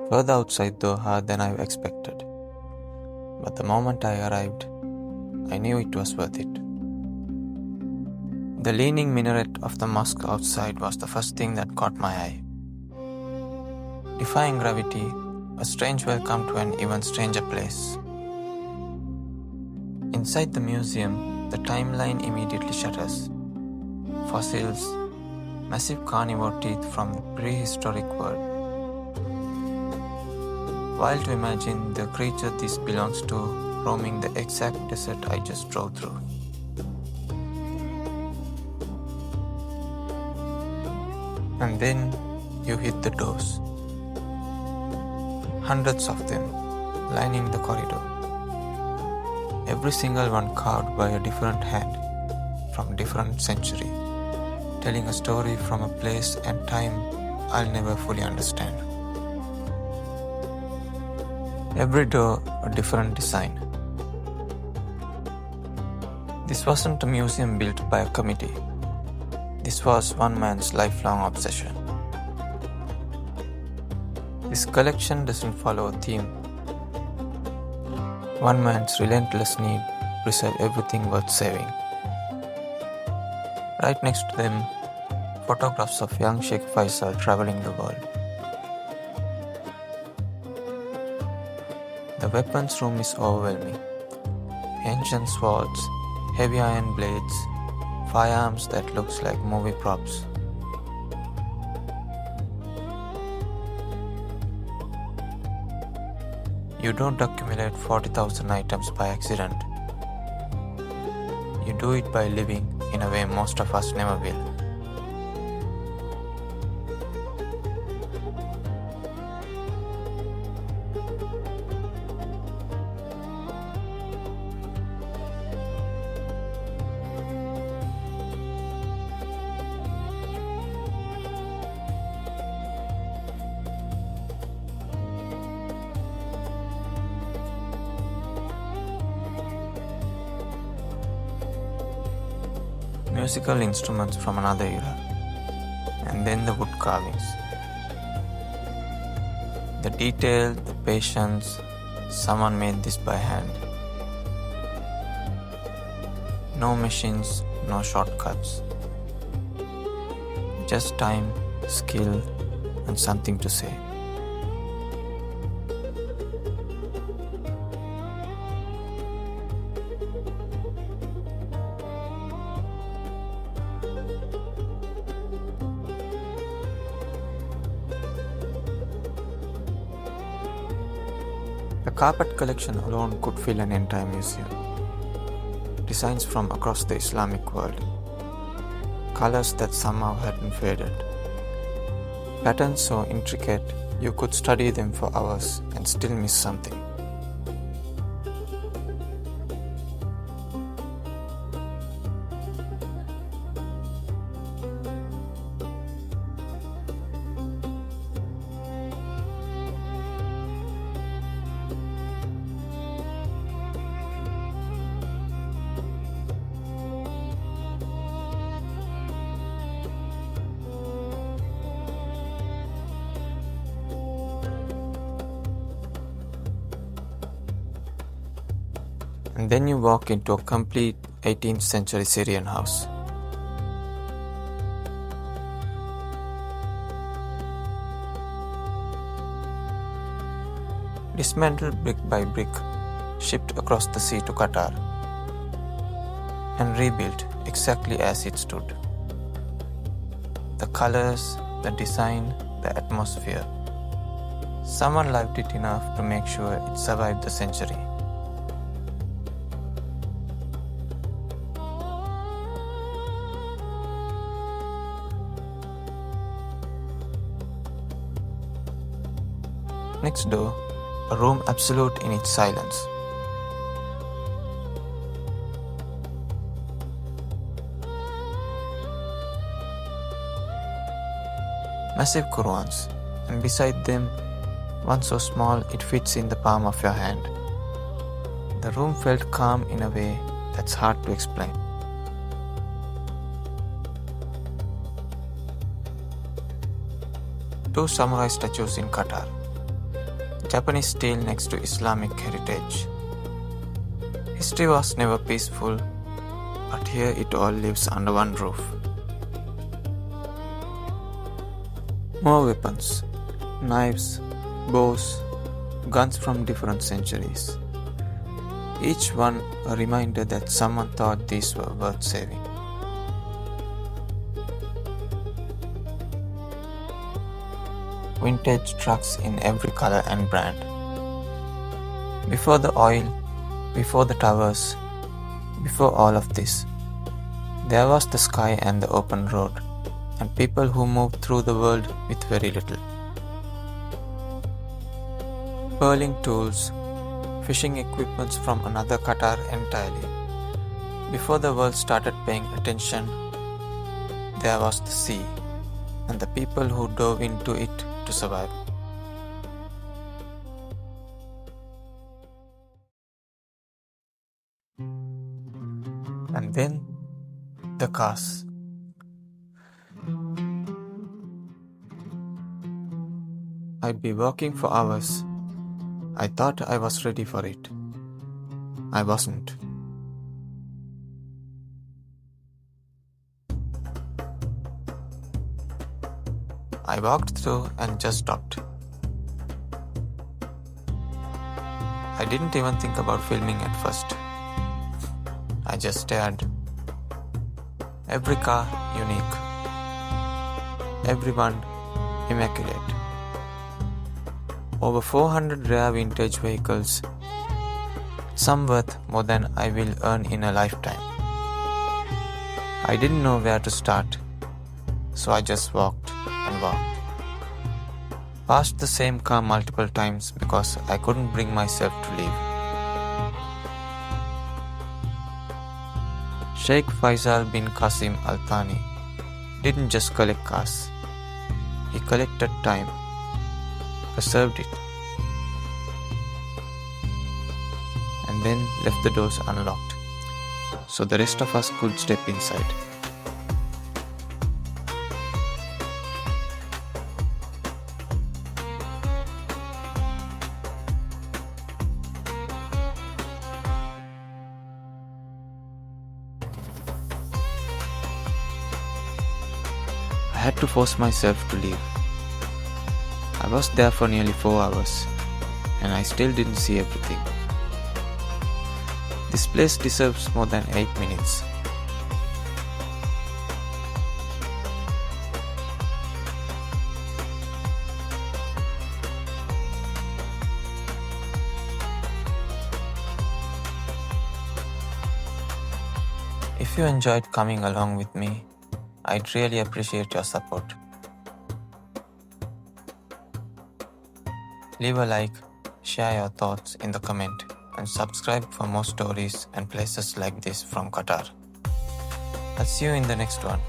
further outside Doha than I expected. But the moment I arrived, I knew it was worth it. The leaning minaret of the mosque outside was the first thing that caught my eye. Defying gravity, a strange welcome to an even stranger place. Inside the museum, the timeline immediately shudders. Fossils, massive carnivore teeth from the prehistoric world. Wild to imagine the creature this belongs to roaming the exact desert I just drove through. And then you hit the doors. Hundreds of them lining the corridor. Every single one carved by a different hand from a different century, telling a story from a place and time I'll never fully understand. Every door a different design. This wasn't a museum built by a committee. This was one man's lifelong obsession. This collection doesn't follow a theme. One man's relentless need to preserve everything worth saving. Right next to them, photographs of young Sheikh Faisal traveling the world. The weapons room is overwhelming. Ancient swords, heavy iron blades, firearms that looks like movie props. You don't accumulate 40,000 items by accident. You do it by living in a way most of us never will. Musical instruments from another era, and then the wood carvings. The detail, the patience, someone made this by hand. No machines, no shortcuts. Just time, skill, and something to say. The carpet collection alone could fill an entire museum. Designs from across the Islamic world. Colors that somehow hadn't faded. Patterns so intricate you could study them for hours and still miss something. And then you walk into a complete 18th century Syrian house. Dismantled brick by brick, shipped across the sea to Qatar, and rebuilt exactly as it stood. The colors, the design, the atmosphere. Someone loved it enough to make sure it survived the century. Next door, a room absolute in its silence. Massive Qurans, and beside them, one so small it fits in the palm of your hand. The room felt calm in a way that's hard to explain. Two samurai statues in Qatar. Japanese steel next to Islamic heritage. History was never peaceful, but here it all lives under one roof. More weapons, knives, bows, guns from different centuries. Each one a reminder that someone thought these were worth saving. Vintage trucks in every color and brand. Before the oil, before the towers, before all of this, there was the sky and the open road, and people who moved through the world with very little. Pearling tools, fishing equipments from another Qatar entirely. Before the world started paying attention, there was the sea, and the people who dove into it to survive. And then the cars. I'd be walking for hours. I thought I was ready for it. I wasn't. I walked through and just stopped. I didn't even think about filming at first. I just stared. Every car unique. Everyone immaculate. Over 400 rare vintage vehicles, some worth more than I will earn in a lifetime. I didn't know where to start, so I just walked and walked. Passed the same car multiple times because I couldn't bring myself to leave. Sheikh Faisal bin Qassim Al Thani didn't just collect cars. He collected time, preserved it, and then left the doors unlocked, so the rest of us could step inside. I had to force myself to leave. I was there for nearly 4 hours, and I still didn't see everything. This place deserves more than 8 minutes. If you enjoyed coming along with me, I'd really appreciate your support. Leave a like, share your thoughts in the comment, and subscribe for more stories and places like this from Qatar. I'll see you in the next one.